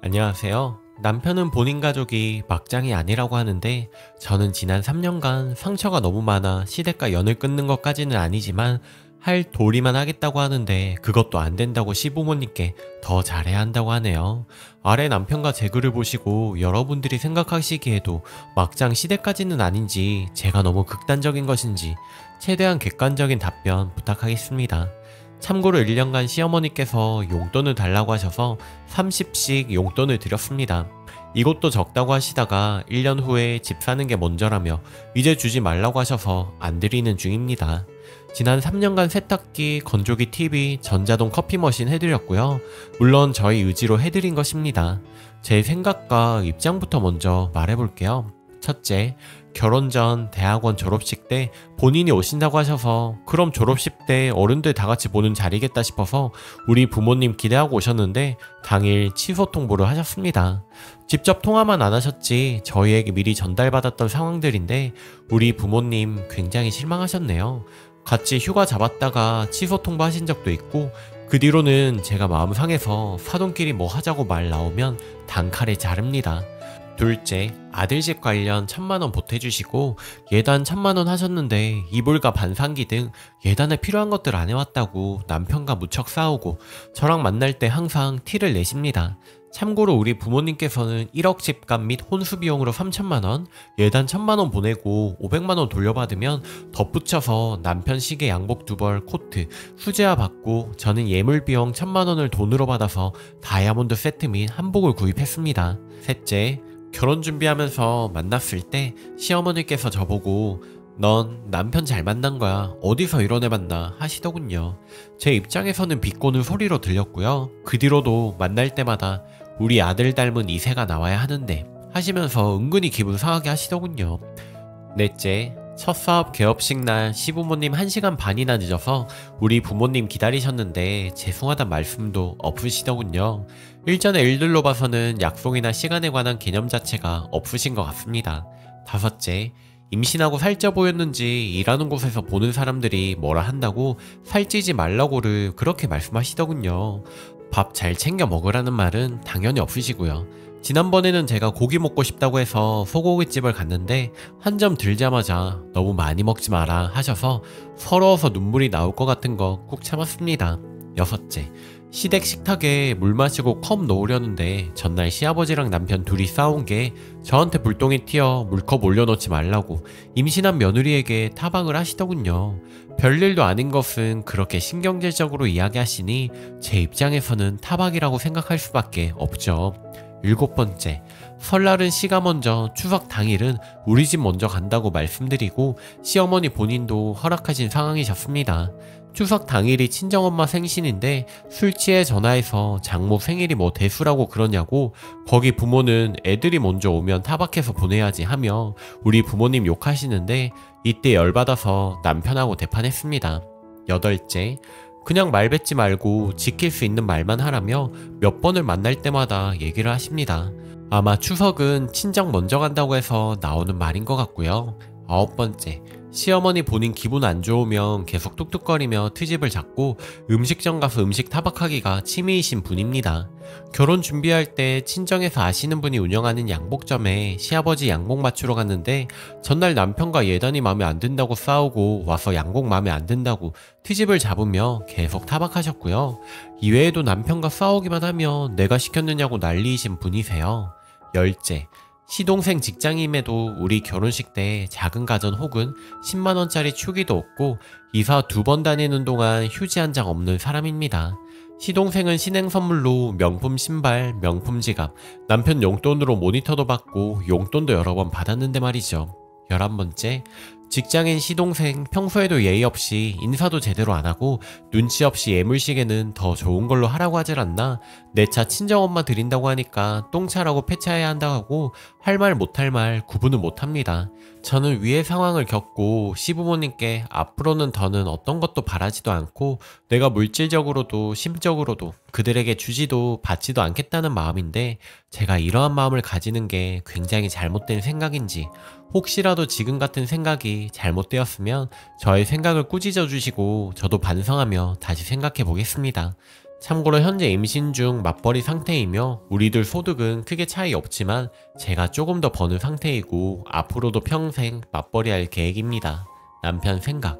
안녕하세요. 남편은 본인 가족이 막장이 아니라고 하는데 저는 지난 3년간 상처가 너무 많아 시댁과 연을 끊는 것까지는 아니지만 할 도리만 하겠다고 하는데 그것도 안 된다고 시부모님께 더 잘해야 한다고 하네요. 아래 남편과 제 글을 보시고 여러분들이 생각하시기에도 막장 시댁까지는 아닌지 제가 너무 극단적인 것인지 최대한 객관적인 답변 부탁하겠습니다. 참고로 1년간 시어머니께서 용돈을 달라고 하셔서 30씩 용돈을 드렸습니다. 이것도 적다고 하시다가 1년 후에 집 사는 게 먼저라며 이제 주지 말라고 하셔서 안 드리는 중입니다. 지난 3년간 세탁기, 건조기, TV, 전자동 커피 머신 해드렸고요. 물론 저희 의지로 해드린 것입니다. 제 생각과 입장부터 먼저 말해볼게요. 첫째, 결혼 전 대학원 졸업식 때 본인이 오신다고 하셔서 그럼 졸업식 때 어른들 다 같이 보는 자리겠다 싶어서 우리 부모님 기대하고 오셨는데 당일 취소 통보를 하셨습니다. 직접 통화만 안 하셨지 저희에게 미리 전달받았던 상황들인데 우리 부모님 굉장히 실망하셨네요. 같이 휴가 잡았다가 취소 통보하신 적도 있고 그 뒤로는 제가 마음 상해서 사돈끼리 뭐 하자고 말 나오면 단칼에 자릅니다. 둘째, 아들집 관련 1000만원 보태주시고 예단 1000만원 하셨는데 이불과 반상기 등 예단에 필요한 것들 안 해왔다고 남편과 무척 싸우고 저랑 만날 때 항상 티를 내십니다. 참고로 우리 부모님께서는 1억 집값 및 혼수 비용으로 3000만원, 예단 1000만원 보내고 500만원 돌려받으면 덧붙여서 남편 시계 양복 2벌, 코트, 수제화 받고 저는 예물 비용 1000만원을 돈으로 받아서 다이아몬드 세트 및 한복을 구입했습니다. 셋째, 결혼 준비하면서 만났을 때 시어머니께서 저보고 넌 남편 잘 만난 거야. 어디서 이런 애 만나 하시더군요. 제 입장에서는 비꼬는 소리로 들렸고요. 그 뒤로도 만날 때마다 우리 아들 닮은 이세가 나와야 하는데 하시면서 은근히 기분 상하게 하시더군요. 넷째, 첫 사업 개업식 날 시부모님 1시간 반이나 늦어서 우리 부모님 기다리셨는데 죄송하단 말씀도 없으시더군요. 일전의 일들로 봐서는 약속이나 시간에 관한 개념 자체가 없으신 것 같습니다. 다섯째, 임신하고 살쪄 보였는지 일하는 곳에서 보는 사람들이 뭐라 한다고 살찌지 말라고를 그렇게 말씀하시더군요. 밥 잘 챙겨 먹으라는 말은 당연히 없으시고요. 지난번에는 제가 고기 먹고 싶다고 해서 소고기집을 갔는데 한 점 들자마자 너무 많이 먹지 마라 하셔서 서러워서 눈물이 나올 것 같은 거 꾹 참았습니다. 여섯째, 시댁 식탁에 물 마시고 컵 놓으려는데 전날 시아버지랑 남편 둘이 싸운 게 저한테 불똥이 튀어 물컵 올려놓지 말라고 임신한 며느리에게 타박을 하시더군요. 별일도 아닌 것은 그렇게 신경질적으로 이야기하시니 제 입장에서는 타박이라고 생각할 수밖에 없죠. 일곱 번째, 설날은 시가 먼저 추석 당일은 우리 집 먼저 간다고 말씀드리고 시어머니 본인도 허락하신 상황이셨습니다. 추석 당일이 친정엄마 생신인데 술 취해 전화해서 장모 생일이 뭐 대수라고 그러냐고 거기 부모는 애들이 먼저 오면 타박해서 보내야지 하며 우리 부모님 욕하시는데 이때 열받아서 남편하고 대판했습니다. 여덟째, 그냥 말 뱉지 말고 지킬 수 있는 말만 하라며 몇 번을 만날 때마다 얘기를 하십니다. 아마 추석은 친정 먼저 간다고 해서 나오는 말인 것 같고요. 아홉 번째, 시어머니 본인 기분 안 좋으면 계속 뚝뚝거리며 트집을 잡고 음식점 가서 음식 타박하기가 취미이신 분입니다. 결혼 준비할 때 친정에서 아시는 분이 운영하는 양복점에 시아버지 양복 맞추러 갔는데 전날 남편과 예단이 마음에 안 든다고 싸우고 와서 양복 마음에 안 든다고 트집을 잡으며 계속 타박하셨고요. 이외에도 남편과 싸우기만 하면 내가 시켰느냐고 난리이신 분이세요. 열째, 시동생 직장임에도 우리 결혼식 때 작은 가전 혹은 10만원짜리 축의도 없고 이사 2번 다니는 동안 휴지 한 장 없는 사람입니다. 시동생은 신행 선물로 명품 신발, 명품 지갑, 남편 용돈으로 모니터도 받고 용돈도 여러 번 받았는데 말이죠. 11번째, 직장인 시동생 평소에도 예의 없이 인사도 제대로 안 하고 눈치 없이 예물시계는 더 좋은 걸로 하라고 하질 않나? 내 차 친정엄마 드린다고 하니까 똥차라고 폐차해야 한다고 할 말 못할 말 구분을 못합니다. 저는 위의 상황을 겪고 시부모님께 앞으로는 더는 어떤 것도 바라지도 않고 내가 물질적으로도 심적으로도 그들에게 주지도 받지도 않겠다는 마음인데 제가 이러한 마음을 가지는 게 굉장히 잘못된 생각인지 혹시라도 지금 같은 생각이 잘못되었으면 저의 생각을 꾸짖어 주시고 저도 반성하며 다시 생각해 보겠습니다. 참고로 현재 임신 중 맞벌이 상태이며 우리들 소득은 크게 차이 없지만 제가 조금 더 버는 상태이고 앞으로도 평생 맞벌이 할 계획입니다. 남편 생각.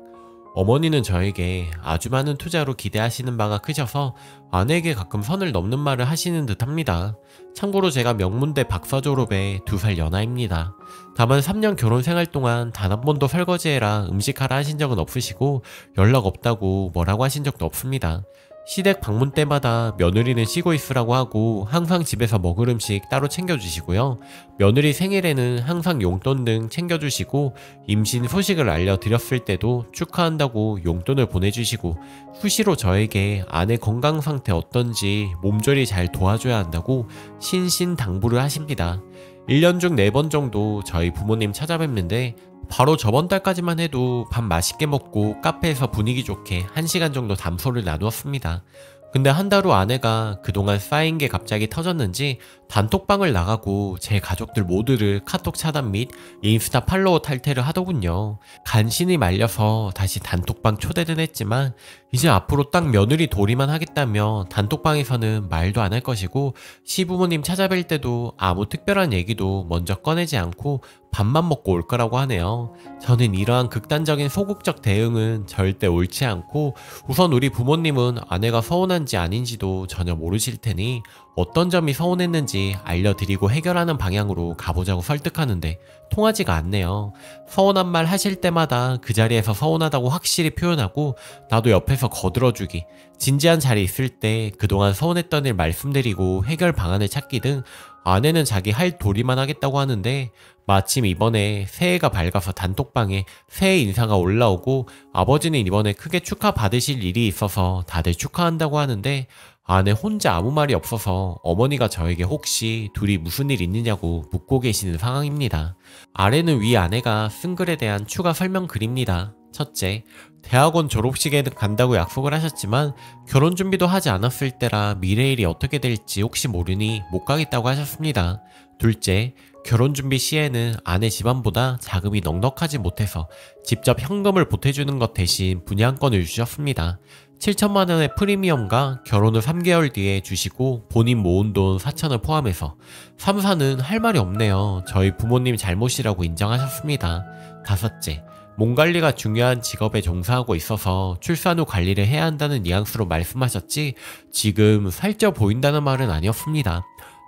어머니는 저에게 아주 많은 투자로 기대하시는 바가 크셔서 아내에게 가끔 선을 넘는 말을 하시는 듯 합니다. 참고로 제가 명문대 박사 졸업에 2살 연하입니다. 다만 3년 결혼 생활 동안 단 한 번도 설거지해라 음식하라 하신 적은 없으시고 연락 없다고 뭐라고 하신 적도 없습니다. 시댁 방문 때마다 며느리는 쉬고 있으라고 하고 항상 집에서 먹을 음식 따로 챙겨주시고요. 며느리 생일에는 항상 용돈 등 챙겨주시고 임신 소식을 알려드렸을 때도 축하한다고 용돈을 보내주시고 수시로 저에게 아내 건강 상태 어떤지 몸조리 잘 도와줘야 한다고 신신당부를 하십니다. 1년 중 4번 정도 저희 부모님 찾아뵙는데 바로 저번 달까지만 해도 밥 맛있게 먹고 카페에서 분위기 좋게 1시간 정도 담소를 나누었습니다. 근데 한 달 후 아내가 그동안 쌓인 게 갑자기 터졌는지 단톡방을 나가고 제 가족들 모두를 카톡 차단 및 인스타 팔로워 탈퇴를 하더군요. 간신히 말려서 다시 단톡방 초대는 했지만 이제 앞으로 딱 며느리 도리만 하겠다며 단톡방에서는 말도 안 할 것이고 시부모님 찾아뵐 때도 아무 특별한 얘기도 먼저 꺼내지 않고 밥만 먹고 올 거라고 하네요. 저는 이러한 극단적인 소극적 대응은 절대 옳지 않고 우선 우리 부모님은 아내가 서운한지 아닌지도 전혀 모르실 테니 어떤 점이 서운했는지 알려드리고 해결하는 방향으로 가보자고 설득하는데 통하지가 않네요. 서운한 말 하실 때마다 그 자리에서 서운하다고 확실히 표현하고 나도 옆에서 거들어주기, 진지한 자리에 있을 때 그동안 서운했던 일 말씀드리고 해결 방안을 찾기 등 아내는 자기 할 도리만 하겠다고 하는데 마침 이번에 새해가 밝아서 단톡방에 새해 인사가 올라오고 아버지는 이번에 크게 축하 받으실 일이 있어서 다들 축하한다고 하는데 아내 혼자 아무 말이 없어서 어머니가 저에게 혹시 둘이 무슨 일 있느냐고 묻고 계시는 상황입니다. 아래는 위 아내가 쓴 글에 대한 추가 설명 글입니다. 첫째, 대학원 졸업식에 간다고 약속을 하셨지만 결혼 준비도 하지 않았을 때라 미래 일이 어떻게 될지 혹시 모르니 못 가겠다고 하셨습니다. 둘째, 결혼 준비 시에는 아내 집안보다 자금이 넉넉하지 못해서 직접 현금을 보태주는 것 대신 분양권을 주셨습니다. 7천만 원의 프리미엄과 결혼 후 3개월 뒤에 주시고 본인 모은 돈 4천을 포함해서 3, 4는 할 말이 없네요. 저희 부모님 잘못이라고 인정하셨습니다. 다섯째, 몸 관리가 중요한 직업에 종사하고 있어서 출산 후 관리를 해야 한다는 뉘앙스로 말씀하셨지 지금 살쪄 보인다는 말은 아니었습니다.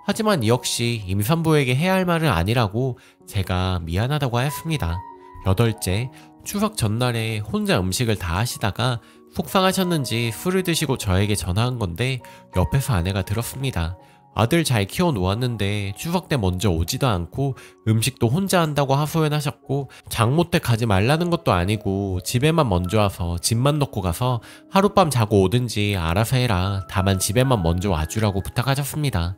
하지만 이 역시 임산부에게 해야 할 말은 아니라고 제가 미안하다고 하였습니다. 여덟째, 추석 전날에 혼자 음식을 다 하시다가 속상하셨는지 술을 드시고 저에게 전화한 건데 옆에서 아내가 들었습니다. 아들 잘 키워 놓았는데 추석 때 먼저 오지도 않고 음식도 혼자 한다고 하소연하셨고 장모댁 가지 말라는 것도 아니고 집에만 먼저 와서 짐만 놓고 가서 하룻밤 자고 오든지 알아서 해라. 다만 집에만 먼저 와주라고 부탁하셨습니다.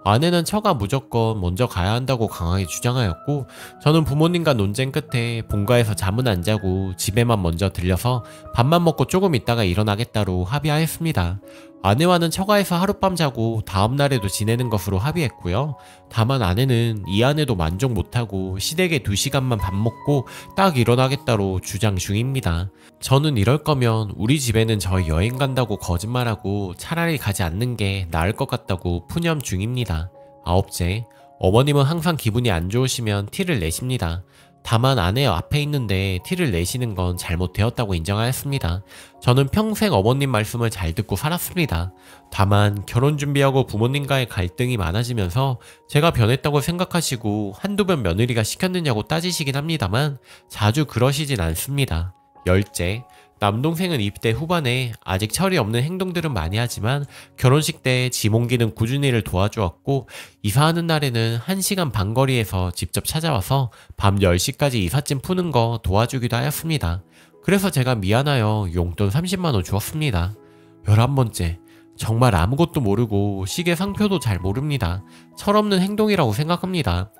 아내는 처가 무조건 먼저 가야 한다고 강하게 주장하였고 저는 부모님과 논쟁 끝에 본가에서 잠은 안 자고 집에만 먼저 들려서 밥만 먹고 조금 있다가 일어나겠다로 합의하였습니다. 아내와는 처가에서 하룻밤 자고 다음날에도 지내는 것으로 합의했고요. 다만 아내는 이 안에도 만족 못하고 시댁에 2시간만 밥 먹고 딱 일어나겠다로 주장 중입니다. 저는 이럴 거면 우리 집에는 저희 여행 간다고 거짓말하고 차라리 가지 않는 게 나을 것 같다고 푸념 중입니다. 아홉째, 어머님은 항상 기분이 안 좋으시면 티를 내십니다. 다만 아내 앞에 있는데 티를 내시는 건 잘못되었다고 인정하였습니다. 저는 평생 어머님 말씀을 잘 듣고 살았습니다. 다만 결혼 준비하고 부모님과의 갈등이 많아지면서 제가 변했다고 생각하시고 한두 번 며느리가 시켰느냐고 따지시긴 합니다만 자주 그러시진 않습니다. 열째, 남동생은 입대 후반에 아직 철이 없는 행동들은 많이 하지만 결혼식 때 지몽기는 꾸준히 일을 도와주었고 이사하는 날에는 1시간 반 거리에서 직접 찾아와서 밤 10시까지 이삿짐 푸는 거 도와주기도 하였습니다. 그래서 제가 미안하여 용돈 30만 원 주었습니다. 11번째, 정말 아무것도 모르고 시계 상표도 잘 모릅니다. 철없는 행동이라고 생각합니다.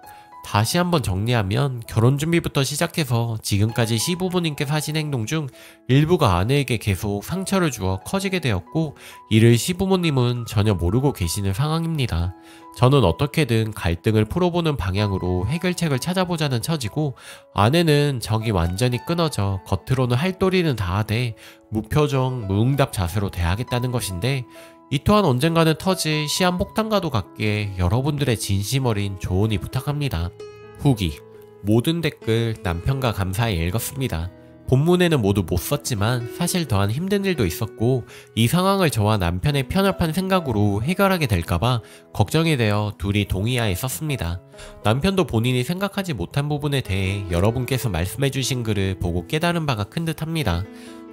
다시 한번 정리하면 결혼 준비부터 시작해서 지금까지 시부모님께서 하신 행동 중 일부가 아내에게 계속 상처를 주어 커지게 되었고 이를 시부모님은 전혀 모르고 계시는 상황입니다. 저는 어떻게든 갈등을 풀어보는 방향으로 해결책을 찾아보자는 처지고 아내는 정이 완전히 끊어져 겉으로는 할 도리는 다 하되 무표정 무응답 자세로 대하겠다는 것인데 이 또한 언젠가는 터질 시한폭탄과도 같기에 여러분들의 진심 어린 조언이 부탁합니다. 후기. 모든 댓글 남편과 감사히 읽었습니다. 본문에는 모두 못 썼지만 사실 더한 힘든 일도 있었고 이 상황을 저와 남편의 편협한 생각으로 해결하게 될까봐 걱정이 되어 둘이 동의하에 썼습니다. 남편도 본인이 생각하지 못한 부분에 대해 여러분께서 말씀해주신 글을 보고 깨달은 바가 큰 듯합니다.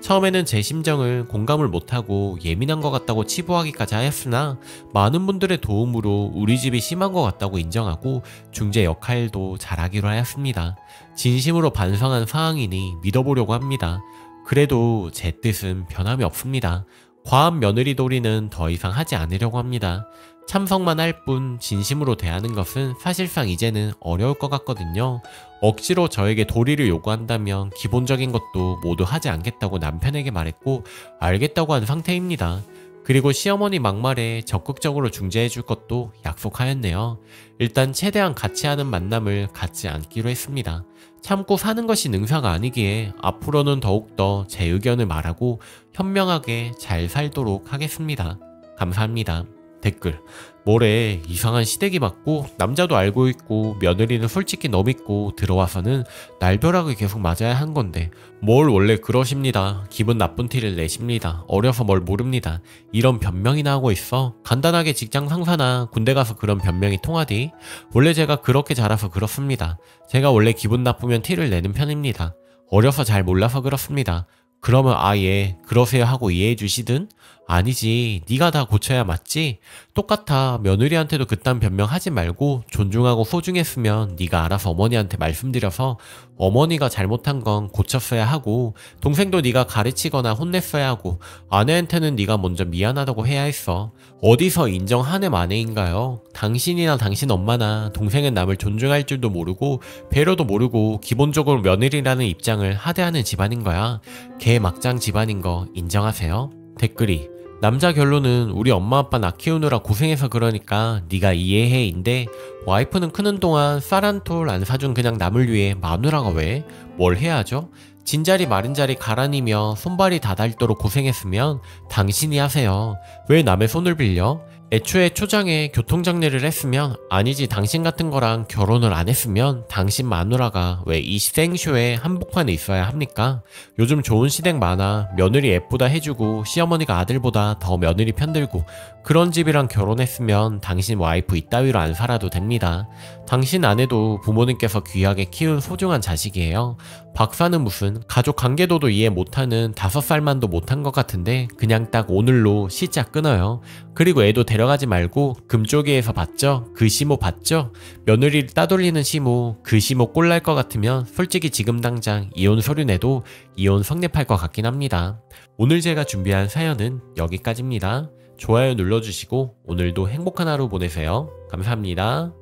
처음에는 제 심정을 공감을 못하고 예민한 것 같다고 치부하기까지 하였으나 많은 분들의 도움으로 우리 집이 심한 것 같다고 인정하고 중재 역할도 잘하기로 하였습니다. 진심으로 반성한 사항이니 믿어보려고 합니다. 그래도 제 뜻은 변함이 없습니다. 과한 며느리 도리는 더 이상 하지 않으려고 합니다. 참석만 할 뿐 진심으로 대하는 것은 사실상 이제는 어려울 것 같거든요. 억지로 저에게 도리를 요구한다면 기본적인 것도 모두 하지 않겠다고 남편에게 말했고 알겠다고 한 상태입니다. 그리고 시어머니 막말에 적극적으로 중재해줄 것도 약속하였네요. 일단 최대한 같이 하는 만남을 갖지 않기로 했습니다. 참고 사는 것이 능사가 아니기에 앞으로는 더욱더 제 의견을 말하고 현명하게 잘 살도록 하겠습니다. 감사합니다. 댓글. 뭐래, 이상한 시댁이 맞고 남자도 알고 있고 며느리는 솔직히 너 믿고 들어와서는 날벼락을 계속 맞아야 한 건데 뭘 원래 그러십니다. 기분 나쁜 티를 내십니다. 어려서 뭘 모릅니다. 이런 변명이나 하고 있어. 간단하게 직장 상사나 군대 가서 그런 변명이 통하디? 원래 제가 그렇게 자라서 그렇습니다. 제가 원래 기분 나쁘면 티를 내는 편입니다. 어려서 잘 몰라서 그렇습니다. 그러면 아예 그러세요 하고 이해해 주시든? 아니지, 네가 다 고쳐야 맞지? 똑같아. 며느리한테도 그딴 변명하지 말고 존중하고 소중했으면 네가 알아서 어머니한테 말씀드려서 어머니가 잘못한 건 고쳤어야 하고 동생도 네가 가르치거나 혼냈어야 하고 아내한테는 네가 먼저 미안하다고 해야 했어. 어디서 인정한 애 만회인가요? 당신이나 당신 엄마나 동생은 남을 존중할 줄도 모르고 배려도 모르고 기본적으로 며느리라는 입장을 하대하는 집안인 거야. 개 막장 집안인 거 인정하세요? 댓글이. 남자 결론은 우리 엄마 아빠 나 키우느라 고생해서 그러니까 네가 이해해인데 와이프는 크는 동안 쌀 한 톨 안 사준 그냥 남을 위해 마누라가 왜? 뭘 해야죠? 진자리 마른자리 가라니며 손발이 다 닳도록 고생했으면 당신이 하세요. 왜 남의 손을 빌려? 애초에 초장에 교통정리를 했으면 아니지 당신 같은 거랑 결혼을 안 했으면 당신 마누라가 왜 이 생쇼에 한복판에 있어야 합니까? 요즘 좋은 시댁 많아. 며느리 예쁘다 해주고 시어머니가 아들보다 더 며느리 편들고 그런 집이랑 결혼했으면 당신 와이프 이따위로 안 살아도 됩니다. 당신 아내도 부모님께서 귀하게 키운 소중한 자식이에요. 박사는 무슨 가족 관계도도 이해 못하는 5살만도 못한 것 같은데 그냥 딱 오늘로 시자 끊어요. 그리고 애도 데려가지 말고 금쪽이에서 봤죠? 그 시모 봤죠? 며느리를 따돌리는 시모, 그 시모 꼴날 것 같으면 솔직히 지금 당장 이혼 서류 내도 이혼 성립할 것 같긴 합니다. 오늘 제가 준비한 사연은 여기까지입니다. 좋아요 눌러주시고 오늘도 행복한 하루 보내세요. 감사합니다.